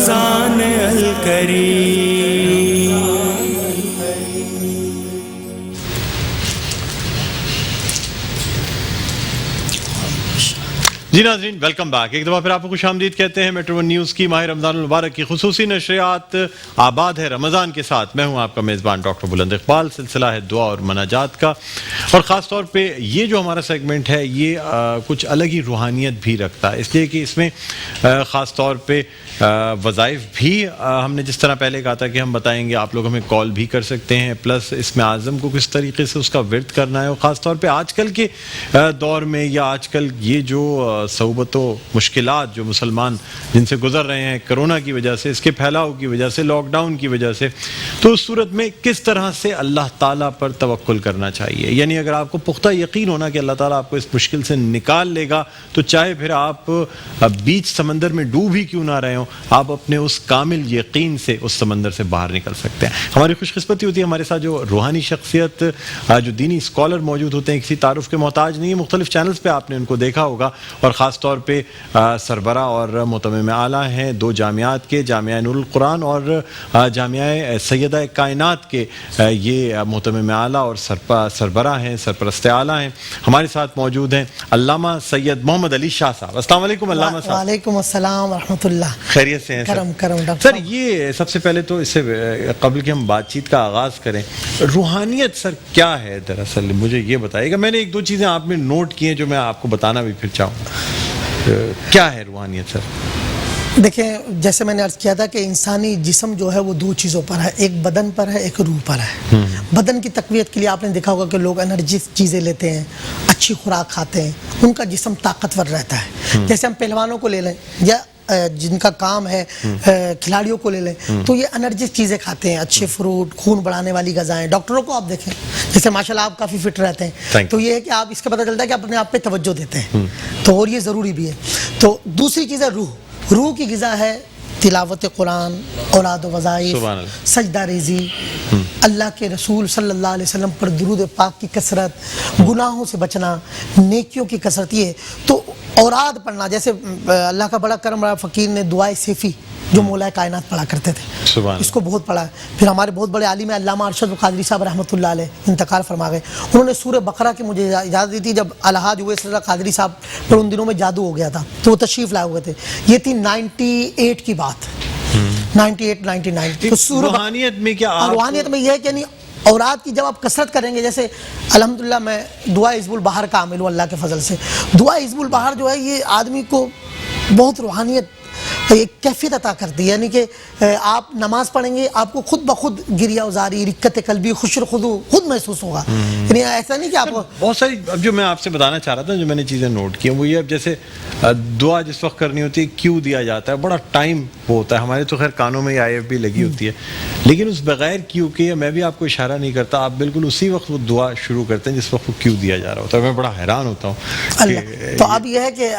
رمضان الکریم. جی ناظرین، welcome back. ایک دفعہ پھر آپ کو خوش آمدید کہتے ہیں میٹرو ون نیوز کی ماہ رمضان المبارک کی خصوصی نشریات آباد ہے رمضان کے ساتھ. میں ہوں آپ کا میزبان ڈاکٹر بلند اقبال. سلسلہ ہے دعا اور مناجات کا، اور خاص طور پہ یہ جو ہمارا سیگمنٹ ہے یہ کچھ الگ ہی روحانیت بھی رکھتا ہے، اس لیے کہ اس میں خاص طور پہ وظائف بھی ہم نے جس طرح پہلے کہا تھا کہ ہم بتائیں گے، آپ لوگ ہمیں کال بھی کر سکتے ہیں، پلس اس میں اعظم کو کس طریقے سے اس کا ورد کرنا ہے، اور خاص طور پہ آج کل کے دور میں یا آج کل یہ جو صعوبت و مشکلات جو مسلمان جن سے گزر رہے ہیں کرونا کی وجہ سے، اس کے پھیلاؤ کی وجہ سے، لاک ڈاؤن کی وجہ سے، تو اس صورت میں کس طرح سے اللہ تعالیٰ پر توکل کرنا چاہیے. یعنی اگر آپ کو پختہ یقین ہونا کہ اللہ تعالیٰ آپ کو اس مشکل سے نکال لے گا، تو چاہے پھر آپ بیچ سمندر میں ڈوب ہی کیوں نہ رہے ہوں، آپ اپنے اس کامل یقین سے اس سمندر سے باہر نکل سکتے ہیں. ہماری خوش قسمتی ہوتی ہے ہمارے ساتھ جو روحانی شخصیت، جو دینی اسکالر موجود ہوتے ہیں، کسی تعارف کے محتاج نہیں. مختلف چینلز پہ آپ نے ان کو دیکھا ہوگا، اور خاص طور پہ سربراہ اور متمم اعلیٰ ہیں دو جامعات کے، جامعہ نور القرآن اور جامعہ سیدہ کائنات کے. یہ متمم اعلیٰ اور سربراہ ہیں، سرپرست اعلیٰ ہیں. ہمارے ساتھ موجود ہیں علامہ سید محمد علی شاہ صاحب. السلام علیکم علامہ صاحب. وعلیکم السلام ورحمۃ اللہ. خیریت سے ہیں کرم ڈاکٹر سر؟ یہ سب سے پہلے تو اس سے قبل کہ ہم بات چیت کا آغاز کریں، روحانیت سر کیا ہے دراصل؟ مجھے یہ بتائیے گا. میں نے ایک دو چیزیں آپ نے نوٹ کی ہیں جو میں آپ کو بتانا بھی پھر چاہوں گا. کیا ہے روحانیت سر؟ دیکھیں، جیسے میں نے عرض کیا تھا کہ انسانی جسم جو ہے وہ دو چیزوں پر ہے، ایک بدن پر ہے، ایک روح پر ہے. بدن کی تقویت کے لیے آپ نے دیکھا ہوگا کہ لوگ انرجی چیزیں لیتے ہیں، اچھی خوراک کھاتے ہیں، ان کا جسم طاقتور رہتا ہے. جیسے ہم پہلوانوں کو لے لیں یا جن کا کام ہے کھلاڑیوں کو لے لیں، تو یہ انرجی چیزیں کھاتے ہیں، اچھے فروٹ، خون بڑھانے والی غذائیں. ڈاکٹروں کو آپ دیکھیں، جیسے ماشاءاللہ آپ کافی فٹ رہتے ہیں، تو یہ ہے کہ آپ اس کا پتہ چلتا ہے کہ آپ اپنے آپ پہ توجہ دیتے ہیں، تو اور یہ ضروری بھی ہے. تو دوسری چیز ہے روح کی غذا ہے تلاوت قرآن، اوراد و وظائف، سجدہ ریزی، اللہ کے رسول صلی اللہ علیہ وسلم پر درود پاک کی کثرت، گناہوں سے بچنا، نیکیوں کی کثرت. یہ تو اوراد پڑھنا، جیسے اللہ کا بڑا کرم رہا، فقیر نے دعائے سیفی جو مولا کائنات پڑھا کرتے تھے، اس کو بہت پڑھا ہے. پھر ہمارے بہت بڑے عالم علامہ ارشد قادری صاحب رحمۃ اللہ علیہ انتقال فرما گئے، انہوں نے سورہ بقرہ کی مجھے اجازت دی تھی جب الحاج اویس رضا قادری صاحب پر ان دنوں میں جادو ہو گیا تھا، تو وہ تشریف لائے ہوئے تھے. یہ تھی 98 کی بات، 98-99. روحانیت میں کیا؟ روحانیت میں یہ ہے کہ نہیں، اوراد کی جب آپ کثرت کریں گے، جیسے الحمدللہ میں دعا حزب البحر کا عامل ہوں اللہ کے فضل سے. دعا حزب البحر جو ہے یہ آدمی کو بہت روحانیت ایک کیفیت عطا کرتی ہے. یعنی کہ آپ نماز پڑھیں گے، آپ کو خود بخود گریہ ازاری، رقت قلبی، خشر خضوع خود محسوس ہوگا. یعنی ایسا نہیں کہ آپ بہت ساری، اب جو میں آپ سے بتانا چاہ رہا تھا، جو میں نے چیزیں نوٹ کی ہیں وہ یہ، اب جیسے دعا جس وقت کرنی ہوتی ہے کیوں دیا جاتا ہے، بڑا ٹائم وہ ہوتا ہے. ہمارے تو خیر کانوں میں IF بھی لگی ہوتی ہے، لیکن اس بغیر کیوں کے میں بھی آپ کو اشارہ نہیں کرتا، آپ بالکل اسی وقت وہ دعا شروع کرتے ہیں جس وقت وہ کیوں دیا جا رہا ہوتا ہے. میں بڑا حیران ہوتا ہوں. تو اب یہ ہے کہ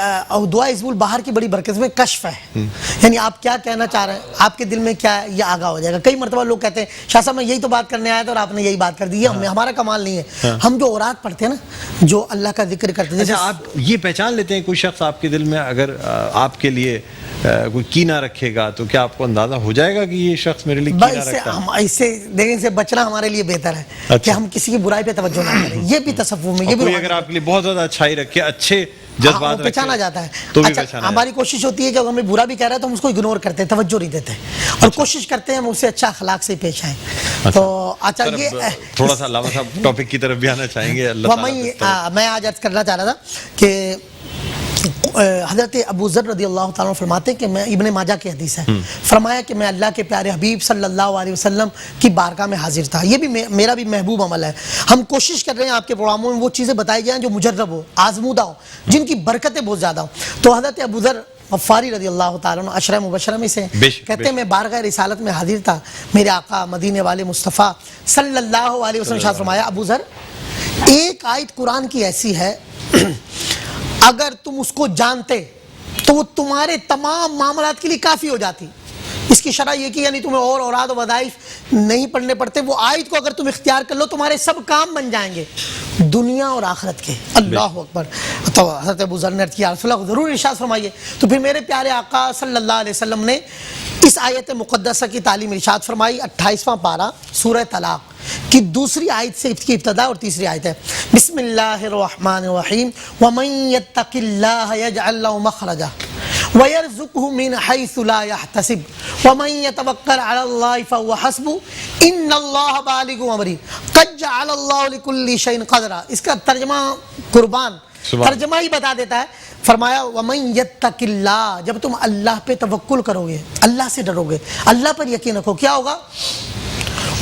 دعا حزب البحر کی بڑی برکت میں کشف ہے، یعنی آپ کیا کہنا چاہ رہے ہیں، آپ کے دل میں کیا ہے، یہ آگاہ ہو جائے گا. کئی مرتبہ لوگ کہتے ہیں شاہ صاحب میں یہی تو بات کرنے آیا تھا اور آپ نے یہی بات کر دی. یہ ہمارا کمال نہیں ہے. ہم جو اوراد پڑھتے ہیں نا، جو اللہ کا ذکر کرتے ہیں، اچھا آپ یہ پہچان لیتے ہیں کوئی شخص آپ کے دل میں اگر آپ کے لیے کوئی کینہ رکھے گا تو کیا آپ کو اندازہ ہو جائے گا کہ یہ شخص میرے لیے کینہ رکھتا ہے؟ اس سے دیکھیں سے بچنا ہمارے لیے بہتر ہے کہ ہم کسی کی برائی پہ توجہ نہ کریں. یہ بھی تصوف میں، یہ بھی اگر آپ کے لیے بہت زیادہ اچھائی رکھے، اچھے جذبات پہچانا جاتا ہے. اچھا ہماری کوشش ہوتی ہے کہ اگر ہمیں برا بھی کہہ رہا ہے تو ہم اس کو اگنور کرتے ہیں، توجہ نہیں دیتے، اور کوشش کرتے ہیں ہم اس سے اچھا اخلاق سے پیش آئیں. تو اچھا یہ تھوڑا سا علامہ صاحب ٹاپک کی طرف بھی آنا چاہیں گے. میں آج عرض کرنا چاہ رہا تھا کہ حضرت ابو ذر رضی اللہ تعالیٰ فرماتے کہ میں، ابن ماجہ کی حدیث ہے، فرمایا کہ میں اللہ کے پیارے حبیب صلی اللہ علیہ وسلم کی بارگاہ میں حاضر تھا. یہ بھی میرا بھی محبوب عمل ہے. ہم کوشش کر رہے ہیں آپ کے پروگراموں میں وہ چیزیں بتائی جائیں جو مجرب ہو، آزمودہ ہو، جن کی برکتیں بہت زیادہ ہوں. تو حضرت ابو ذر غفاری رضی اللہ تعالیٰ عنہ عشرہ مبشرہ میں سے کہتے ہیں میں بارگاہ رسالت میں حاضر تھا، میرے آقا مدینے والے مصطفیٰ صلی اللہ علیہ وسلم شاہ فرمایا ابو ذر ایک آیت قرآن کی ایسی ہے اگر تم اس کو جانتے تو وہ تمہارے تمام معاملات کے لیے کافی ہو جاتی. اس کی شرح یہ کہ یعنی تمہیں اور اوراد و وظائف نہیں پڑھنے پڑتے، وہ آیت کو اگر تم اختیار کر لو تمہارے سب کام بن جائیں گے. دنیا اور آخرت کے. اللہ اکبر. تو حضرت ابو ذر نے عرض کیا رسول اللہ ضرور ارشاد فرمائیے. تو پھر میرے پیارے آقا صلی اللہ علیہ وسلم نے اس آیت مقدسہ کی تعلیم ارشاد فرمائی. 28واں پارہ سورہ طلاق کی دوسری آیت سے کی ابتدا اور تیسری آیت ہے. بسم اللہ الرحمن الرحیم ومن یتق اللہ یجعل له مخرجا وَيَرْزُقْهُ مِنْ حَيْثُ لَا يَحْتَسِبْ وَمَنْ يَتَوَكَّلْ عَلَى اللَّهِ فَهُوَ حَسْبُهُ إِنَّ اللَّهَ بَالِغُ أَمْرِهِ قَدْ جَعَلَ اللَّهُ لِكُلِّ شَيْءٍ قَدْرًا. اس کا ترجمہ قربان ترجمہ ہی بتا دیتا ہے. فرمایا وَمَنْ يَتَّقِ اللَّهَ, جب تم اللہ پہ توکل کرو گے, اللہ سے ڈرو گے, اللہ پر یقین رکھو, کیا ہوگا؟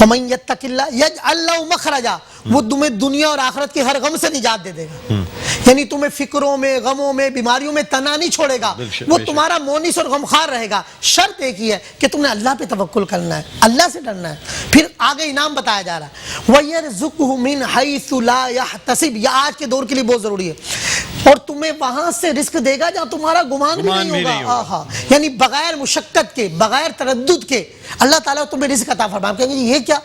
وَمَنْ يَتَّقِ اللَّهَ يَجْعَلْ لَهُ مَخْرَجًا, وہ تمہیں دنیا اور آخرت کے ہر غم سے نجات دے دے گا. یعنی تمہیں فکروں میں, غموں میں, بیماریوں میں تنہا نہیں چھوڑے گا, وہ تمہارا مونس اور غمخوار رہے گا. شرط ایک ہی ہے کہ تم نے اللہ پہ توکل کرنا ہے, اللہ سے ڈرنا ہے. پھر آگے انعام بتایا جا رہا ہے وَيَرْزُقْهُ مِنْ حَيْثُ لَا يَحْتَسِبْ. یہ آج کے دور کے لیے بہت ضروری ہے. اور تمہیں وہاں سے رزق دے گا جہاں تمہارا گمان بھی نہیں ہوگا. یعنی بغیر مشقت کے, بغیر تردد کے اللہ تعالیٰ تمہیں رزق عطا فرمائے. کہیں گے یہ کیا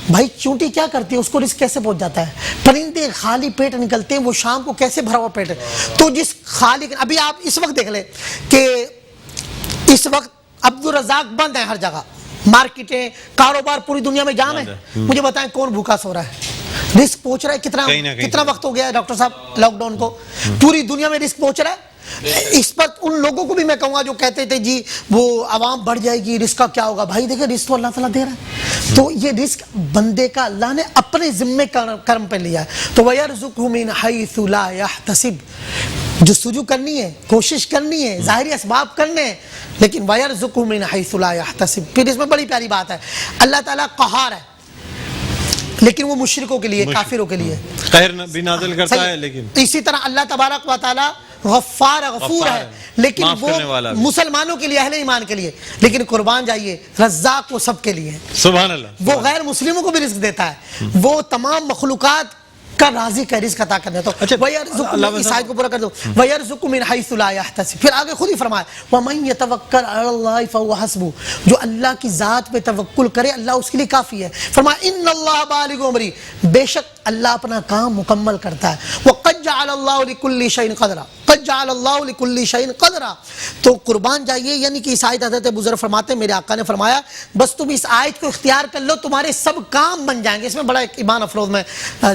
بھائی, چونٹی کیا کرتی ہے, اس کو رزق کیسے پہنچ جاتا ہے؟ پرندے خالی پیٹ نکلتے ہیں, وہ شام کو کیسے بھرا ہوا پیٹ ہے؟ تو جس خالق, ابھی آپ اس وقت دیکھ لیں کہ اس وقت عبدالرزاق بند ہیں ہر جگہ, مارکیٹیں, کاروبار پوری دنیا میں جام ہے. مجھے بتائیں کون بھوکا سو رہا ہے؟ رزق پہنچ رہا ہے. کتنا وقت ہو گیا ہے ڈاکٹر صاحب لاک ڈاؤن کو, پوری دنیا میں رزق پہنچ رہا ہے. اس پر ان لوگوں کو بھی میں کہوں گا جو کہتے تھے جی وہ عوام بڑھ جائے گی, رزق کا کیا ہوگا؟ بھائی دیکھیں رزق تو اللہ تعالیٰ دے رہا ہے. تو یہ رزق بندے کا اللہ نے اپنے ذمے کرم پہ لیا ہے. تو وَيَرْزُقْهُ مِنْ حَيْثُ لَا يَحْتَسِبْ, جستجو کرنی ہے, کوشش کرنی ہے, ظاہری اسباب کرنے ہیں, لیکن وَيَرْزُقْهُ مِنْ حَيْثُ لَا يَحْتَسِبْ. پھر اس میں بڑی پیاری بات ہے, اللہ تعالیٰ قہار ہے لیکن وہ مشرکوں کے لیے, کافروں کے لیے قہر بھی نازل کرتا ہے. لیکن اسی طرح اللہ تبارک و تعالیٰ غفار غفور ہے, لیکن وہ مسلمانوں کے لیے, اہل ایمان کے لیے. لیکن قربان جائیے رزاق وہ سب کے لیے ہے. سبحان اللہ. وہ غیر مسلموں کو بھی رزق دیتا ہے, وہ تمام مخلوقات کا رازق ہے رزق عطا کرنے. تو اس آیت کو پورا کر دو وَيَرْزُقُ مِنْ حَيْثُ لَا يَحْتَسِبْ. پھر آگے خود ہی فرمایا وَمَنْ يَتَوَكَّلْ عَلَى اللَّهِ فَهُوَ حَسْبُهُ, جو اللہ کی ذات پہ توکل کرے اللہ اس کے لیے کافی ہے. فرمایا إِنَّ اللَّهَ بَالِغُ أَمْرِهِ, بے شک اللہ اپنا کام مکمل کرتا ہے. وَقَدْ جَعَلَ اللَّهُ لِكُلِّ شَيْءٍ قَدْرًا, قَدْ جَعَلَ اللَّهُ لِكُلِّ شَيْءٍ قَدْرًا. تو قربان جائیے, یعنی کہ اس آیت حضرت ابو ذر فرماتے ہیں میرے آقا نے فرمایا بس تم اس آیت کو اختیار کر لو, تمہارے سب کام بن جائیں گے. اس میں بڑا ایک ایمان افروز میں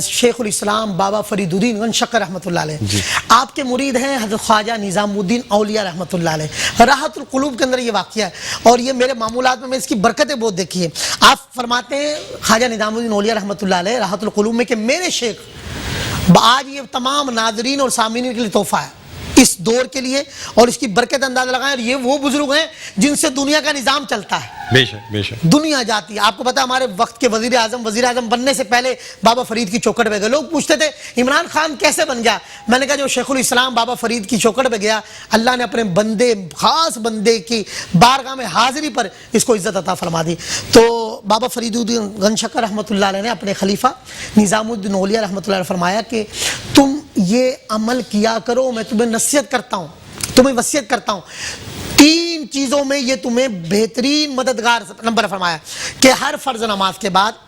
شیخ الاسلام بابا فرید الدین غن شکر رحمۃ اللہ علیہ, آپ کے مرید ہیں حضرت خواجہ نظام الدین اولیاء رحمۃ اللہ علیہ. راحت القلوب کے اندر یہ واقعہ ہے, اور یہ میرے معمولات میں اس کی برکتیں بہت دیکھی ہیں. آپ فرماتے ہیں خواجہ نظام الدین اولیاء رحمۃ اللہ علیہ راحت القلوب میں کہ میرے شیخ, آج یہ تمام ناظرین اور سامعین کے لیے تحفہ ہے اس دور کے لیے, اور اس کی برکت اندازہ لگائیں. اور یہ وہ بزرگ ہیں جن سے دنیا کا نظام چلتا ہے, بے شک بے شک دنیا جاتی ہے. آپ کو پتا ہمارے وقت کے وزیر اعظم بننے سے پہلے بابا فرید کی چوکھٹ پہ گئے. لوگ پوچھتے تھے عمران خان کیسے بن گیا؟ میں نے کہا جو شیخ الاسلام بابا فرید کی چوکھٹ پہ گیا, اللہ نے اپنے بندے, خاص بندے کی بارگاہ میں حاضری پر اس کو عزت عطا فرما دی. تو بابا فرید الدین غن شکر رحمۃ اللہ علیہ نے اپنے خلیفہ نظام الدین اولیاء رحمۃ اللہ علیہ فرمایا کہ تم یہ عمل کیا کرو, میں تمہیں نصیحت کرتا ہوں, تمہیں وصیت کرتا ہوں. 3 چیزوں میں یہ تمہیں بہترین مددگار نمبر فرمایا کہ ہر فرض نماز کے بعد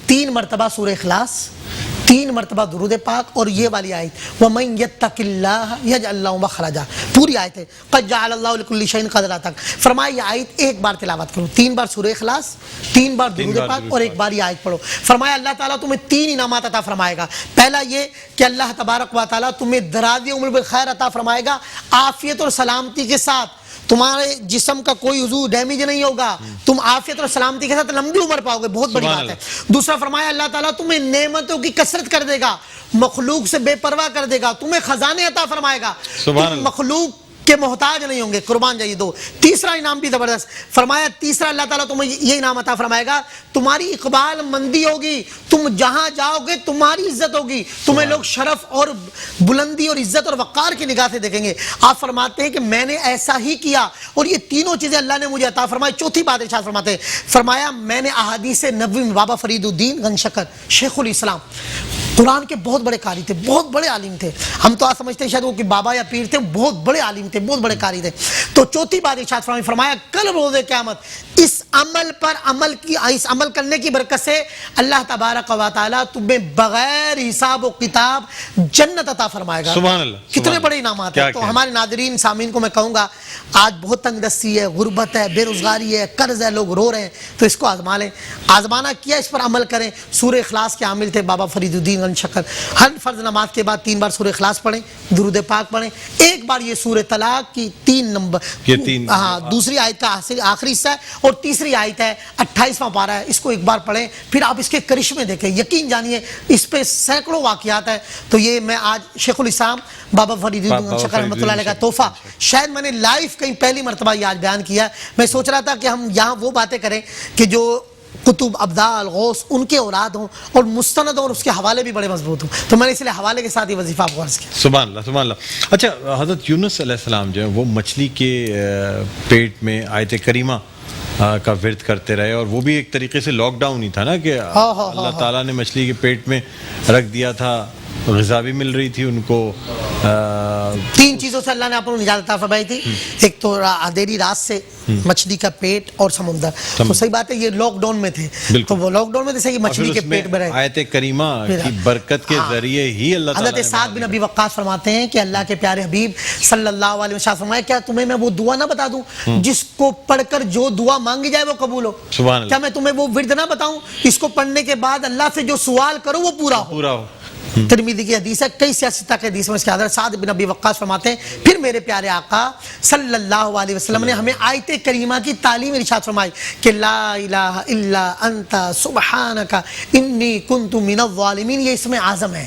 3 مرتبہ سورہ اخلاص, 3 مرتبہ درود پاک, اور یہ والی آیت وَمَنْ يَتَّقِ اللَّهَ يَجْعَلْ لَهُ مَخْرَجًا, پوری آیت ہے قَدْ جَعَلَ اللَّهُ لِكُلِّ شَيْءٍ قَدْرًا تک. فرمایا یہ آیت ایک بار تلاوت کرو, 3 بار سورہ اخلاص, 3 بار درود پاک, اور 1 بار یہ آیت پڑھو. فرمایا اللہ تعالیٰ تمہیں 3 انعامات عطا فرمائے گا. پہلا یہ کہ اللہ تبارک و تعالیٰ تمہیں درازی عمر بالخیر عطا فرمائے گا, عافیت اور سلامتی کے ساتھ. تمہارے جسم کا کوئی عضو ڈیمیج نہیں ہوگا, تم عافیت اور سلامتی کے ساتھ لمبی عمر پاؤ گے, بہت بڑی بات ہے. دوسرا فرمایا اللہ تعالیٰ تمہیں نعمتوں کی کثرت کر دے گا, مخلوق سے بے پرواہ کر دے گا, تمہیں خزانے عطا فرمائے گا, تم مخلوق کے محتاج نہیں ہوں گے. قربان جائیے 2. تیسرا انعام بھی زبردست فرمایا, تیسرا اللہ تعالیٰ تمہیں یہ انعام عطا فرمائے گا, تمہاری اقبال مندی ہوگی, تم جہاں جاؤ گے تمہاری عزت ہوگی, تمہیں لوگ شرف اور بلندی اور عزت اور وقار کی نگاہ سے دیکھیں گے. آپ فرماتے ہیں کہ میں نے ایسا ہی کیا, اور یہ تینوں چیزیں اللہ نے مجھے عطا فرمائی. چوتھی بات ارشاد فرماتے ہیں, فرمایا میں نے احادیث نبوی میں بابا فرید الدین غن شکر شیخ الاسلام قرآن کے بہت بڑے قاری تھے, بہت بڑے عالم تھے. ہم تو آج سمجھتے ہیں شاید وہ کہ بابا یا پیر تھے, بہت بڑے عالم تھے, بہت بڑے قاری تھے. تو چوتھی بات ارشاد فرمایا کل روز قیامت اس عمل پر اس عمل کرنے کی برکت سے اللہ تبارک و تعالیٰ تمہیں بغیر حساب و کتاب جنت عطا فرمائے گا. سبحان اللہ. کتنے بڑے انعامات ہیں. تو ہمارے ناظرین سامعین کو میں کہوں گا, آج بہت تنگ دستی ہے, غربت ہے, بے روزگاری ہے, قرض ہے, لوگ رو رہے ہیں, تو اس کو آزما لیں. آزمانا کیا, اس پر عمل کریں. سورہ اخلاص کے عامل تھے بابا فرید الدین گنج شکر. ہر فرض نماز کے بعد 3 بار سورہ اخلاص پڑھیں, درود پاک پڑھیں, ایک بار یہ سورہ طلاق کی 3 نمبر دوسری آیت کا آخری حصہ ہے, اور تیسری آیت ہے 28واں پارہ ہے, اس کو ایک بار پڑھیں, پھر آپ اس کے کرشمے دیکھیں, یقین جانیے اس پہ سینکڑوں واقعات ہیں. تو یہ میں آج شیخ الاسلام بابا فرید الدین گنج شکر رحمۃ اللہ علیہ کا تحفہ, شاید میں نے لائف کہیں پہلی مرتبہ یہ آج بیان کیا. میں سوچ رہا تھا کہ ہم یہاں وہ باتیں کریں کہ جو کتب ابدال غوث ان کے اوراد ہوں, اور مستند اور اس کے حوالے بھی بڑے مضبوط ہوں. تو میں نے اس لیے حوالے کے ساتھ یہ وظیفہ آپ کو عرض کیا. سبحان اللہ, سبحان اللہ. اچھا, حضرت یونس علیہ السلام جو ہے وہ مچھلی کے پیٹ میں آیت کریمہ کا ورد کرتے رہے, اور وہ بھی ایک طریقے سے لاک ڈاؤن ہی تھا نا, کہ اللہ تعالیٰ نے مچھلی کے پیٹ میں رکھ دیا تھا, غذا بھی مل رہی تھی ان کو. 3 چیزوں سے اللہ نے آپ کو نجات عطا فرمائی تھی. ایک تو اندھیری رات سے, مچھلی کا پیٹ اور سمندر. تو صحیح بات ہے, یہ لاک ڈاؤن میں تھے, تو وہ لاک ڈاؤن میں تھے کہ مچھلی کے پیٹ میں رہے. آیت کریمہ کی برکت کے ذریعے ہی اللہ تعالیٰ حضرت سعد بن ابی وقاص فرماتے ہیں کہ اللہ کے پیارے حبیب صلی اللہ علیہ وسلم فرمایا, کیا تمہیں میں وہ دعا نہ بتا دوں جس کو پڑھ کر جو دعا مانگی جائے وہ قبول ہو. کیا میں تمہیں وہ ورد نہ بتاؤں اس کو پڑھنے کے بعد اللہ سے جو سوال کرو وہ پورا ہو. ترمذی کی حدیث ہے, کئی سیاستہ کے حدیث میں اس کے حضرت سعد بن ابی وقاص فرماتے ہیں, پھر میرے پیارے آقا صلی اللہ علیہ وسلم نے ہمیں آیت کریمہ کی تعلیم ارشاد فرمائی کہ لا الہ الا انت سبحانک انی کنت من الظالمین. یہ اسم اعظم ہے.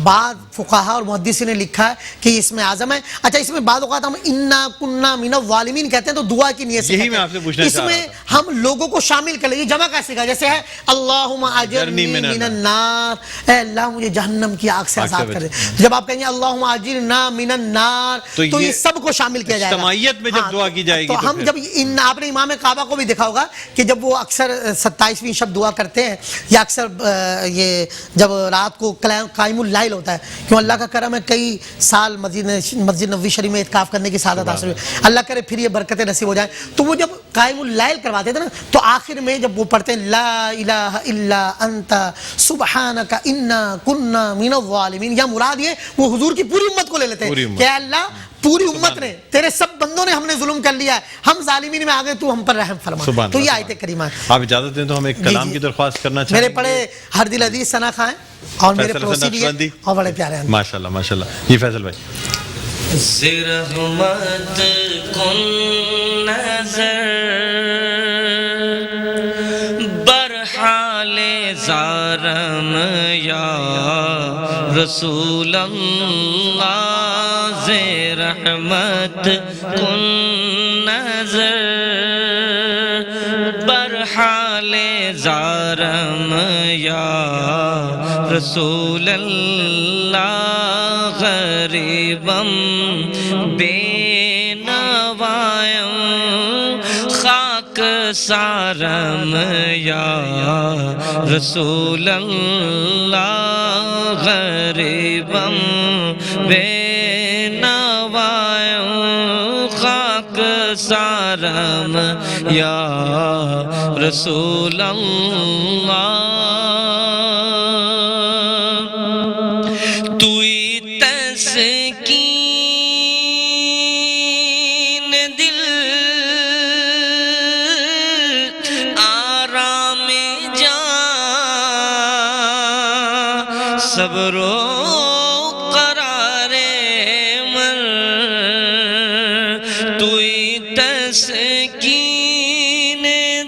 بعض فقہا اور محدثین نے لکھا ہے کہ یہ اسم اعظم ہے. اچھا, اس میں بعض اوقات ہم انا کننا من الظالمین کہتے ہیں تو دعا کی نیت سے کہتے ہیں. اس میں ہم لوگوں کو شامل کر لیں, جمع کیسے کا, جیسے ہے اللہم اجرنی من النار, اے اللہ مجھے جہنم کی آگ سے آزاد کر دے. جب آپ کہیں گے اللہم اجرنا من النار, تو یہ سب کو شامل کیا جائے گا. اجتماعیت میں جب دعا کی جائے گی, تو ہم جب آپ نے امام کعبہ کو بھی دیکھا ہوگا کہ جب وہ اکثر 27ویں شب دعا کرتے ہیں, یا اکثر یہ جب رات کو قائم اللیل ہوتا ہے, کیوں اللہ کا کرم ہے کئی سال مسجد نبوی شریف میں اعتکاف کرنے کی سعادت حاصل ہوئی, اللہ کرے پھر یہ برکتیں نصیب ہو جائیں. تو وہ جب قائم اللیل کرواتے تھے نا, تو آخر میں جب وہ پڑھتے ہیں لا الہ الا انت سبحانک انا کننا من الظالمین, یا مراد یہ وہ حضور کی پوری امت کو لے لیتے ہیں کہ اللہ پوری امت نے, تیرے سب بندوں نے ہم نے ظلم کر لیا ہے, ہم ظالمین میں آگے, تو ہم پر رحم فرما. تو یہ آیت کریمہ ہے. آپ اجازت دیں تو ہم ایک کلام کی درخواست کرنا چاہیں گے. میرے پڑے ہر دل عزیز ثنا خان اور میرے پڑوسی بھی ہیں اور بڑے پیارے ہیں. ماشاءاللہ ماشاءاللہ. جی فیصل بھائی. رحمت کن نظر برحال زارم یا رسول اللہ, رحمت کن نظر برحال زارم یا رسول اللہ, غریبم بے نوائم خاک سارم یا رسول اللہ, غریبم بے نوائم خاک سارم یا رسول اللہ. توئی تسکین دل آرام جان صبر و قرار من, توئی تسکین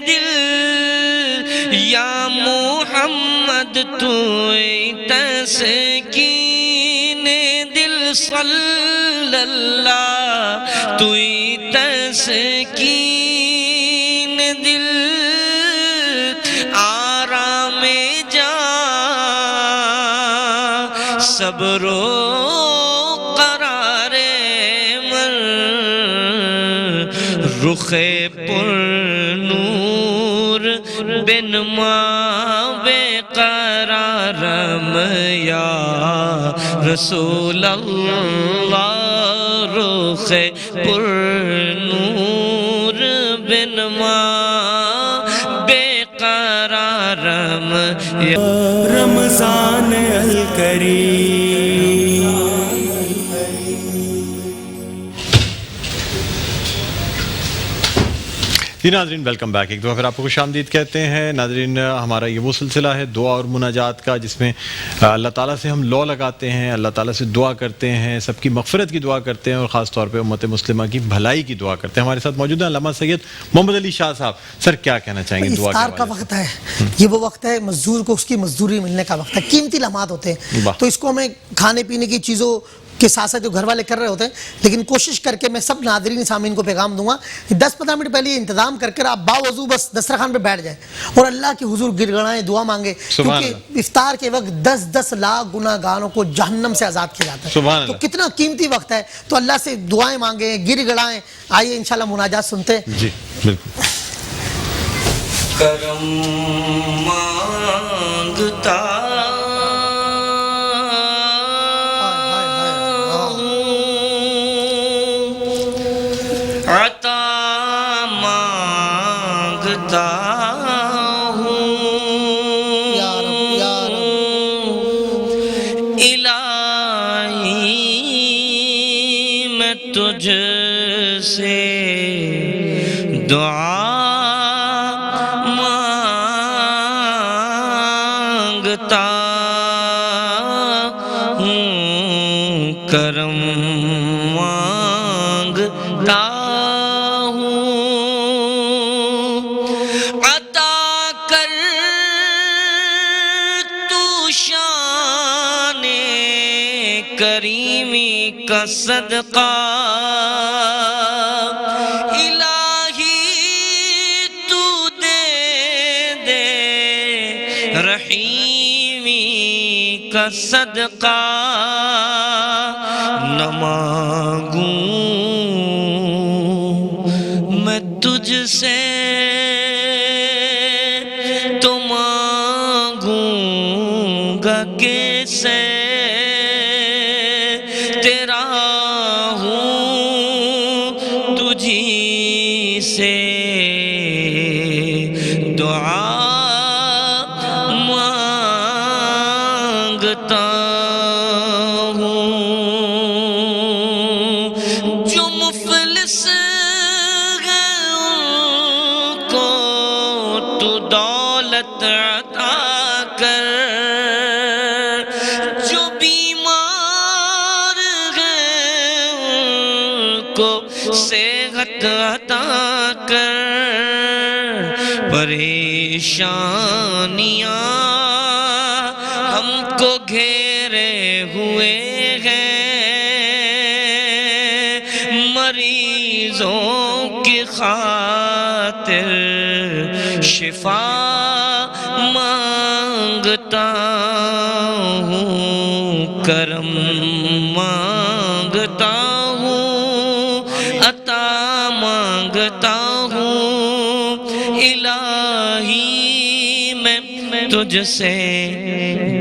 دل یا محمد, توئی تسکین دل صلی اللہ, توئی تسکین دل آرام جان صبر و قرار من, رخ پر نور بن ماں بے قرارم یا رسول اللہ رخ پر نور بن ماں بے قرارم یا رمضان الکریم. جی ناظرین ویلکم بیک. ایک دفعہ پھر آپ کو خوش آمدید کہتے ہیں. ناظرین ہمارا یہ وہ سلسلہ ہے دعا اور مناجات کا جس میں اللہ تعالیٰ سے ہم لو لگاتے ہیں, اللہ تعالیٰ سے دعا کرتے ہیں, سب کی مغفرت کی دعا کرتے ہیں اور خاص طور پہ امت مسلمہ کی بھلائی کی دعا کرتے ہیں. ہمارے ساتھ موجود ہیں علامہ سید محمد علی شاہ صاحب. سر کیا کہنا چاہیں گے دعا افطار کا وقت ہے, یہ وہ وقت ہے مزدور کو اس کی مزدوری ملنے کا وقت ہے, قیمتی لمحات ہوتے ہیں, تو اس کو ہمیں کھانے پینے کی چیزوں کے ساتھ ساتھ جو گھر والے کر رہے ہوتے ہیں, لیکن کوشش کر کے میں سب ناظرین سامعین کو پیغام دوں گا کہ 10-15 منٹ پہلے یہ انتظام کر آپ باوضو بس دسترخوان پہ بیٹھ جائیں اور اللہ کے حضور گر گڑائیں, دعا مانگیں, کیونکہ افطار کے وقت 10-10 لاکھ گناہ گاروں کو جہنم سے آزاد کیا جاتا ہے. تو کتنا قیمتی وقت ہے, تو اللہ سے دعائیں مانگیں, گر گڑائیں. آئیے انشاءاللہ مناجات سنتے ہیں. جی بالکل. کرم مانگتا عطا مانگتا ہوں الہی میں تجھ سے دعا مانگتا ہوں, کرم مانگتا کریمی کا صدقہ الہی تو دے دے, رحیمی کا صدقہ نہ مانگوں میں تجھ سے تو مانگوں گا کیسے, تیرا ہوں تجھی سے دعا مانگتا ہوں. جو مفلس ہیں ان کو تو دولت عطا کر, جو کو صحت عطا کر, پریشانیاں ہم کو گھیرے ہوئے ہیں, مریضوں کی خاطر شفا مانگتا ہوں, کرم مانگتا عطا مانگتا ہوں, الہی میں تجھ سے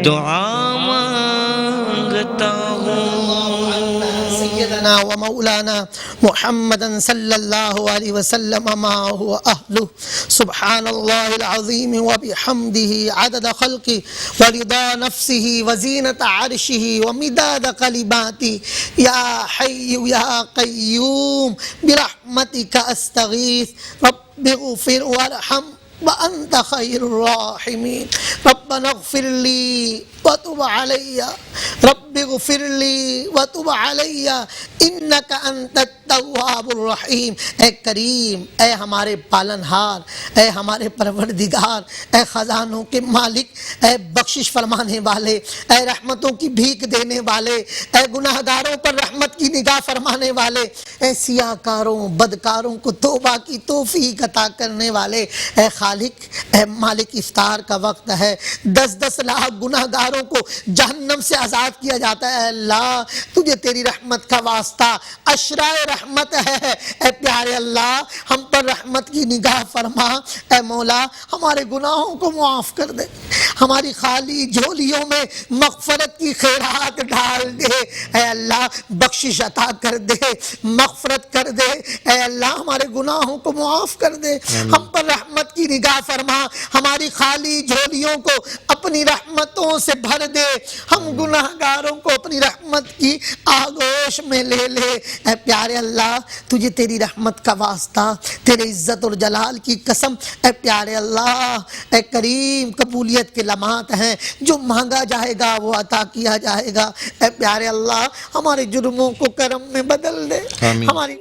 دعا مانگتا ہوں. سیدنا و مولانا محمد صلی اللہ علیہ وسلم ما هو اہلہ, سبحان اللہ العظیم و بحمدہ عدد خلقہ ورضا نفسہ وزینت عرشہ ومداد کلماتہ, یا حی یا قیوم برحمتک استغیث, رب اغفر وارحم وأنت خير الراحمين, ربنا اغفر لي وتب علي, رب اغفر لي وتب علي إنك أنت التواب الرحیم. اے کریم, اے ہمارے پالنہار, اے ہمارے پروردگار, اے خزانوں کے مالک, اے بخشش فرمانے والے, اے رحمتوں کی بھیک دینے والے, اے گناہ گاروں پر رحمت کی نگاہ فرمانے والے, اے سیاہ کاروں بدکاروں کو توبہ کی توفیق عطا کرنے والے, اے خالق اے مالک افطار کا وقت ہے 10 لاکھ گناہگاروں کو جہنم سے آزاد کیا جاتا ہے اے اللہ تجھے تیری رحمت کا واسطہ اشرائے رحمت ہے اے پیارے اللہ ہم پر رحمت کی نگاہ فرما اے مولا ہمارے گناہوں کو معاف کر دے ہماری خالی جھولیوں میں مغفرت کی خیرات ڈال دے اے اللہ بخشش عطا کر دے مغفرت کر دے اے اللہ ہمارے گناہوں کو معاف کر دے ہم پر رحمت کی نگاہ فرما ہماری خالی جھولیوں کو اپنی رحمتوں سے بھر دے ہم گناہگاروں کو اپنی رحمت کی آغوش میں لے لے اے پیارے اللہ تجھے تیری رحمت کا واسطہ تیرے عزت اور جلال کی قسم اے پیارے اللہ اے کریم قبولیت کے لمحات ہیں جو مانگا جائے گا وہ عطا کیا جائے گا اے پیارے اللہ ہمارے جرموں کو کرم میں بدل دے آمین ہماری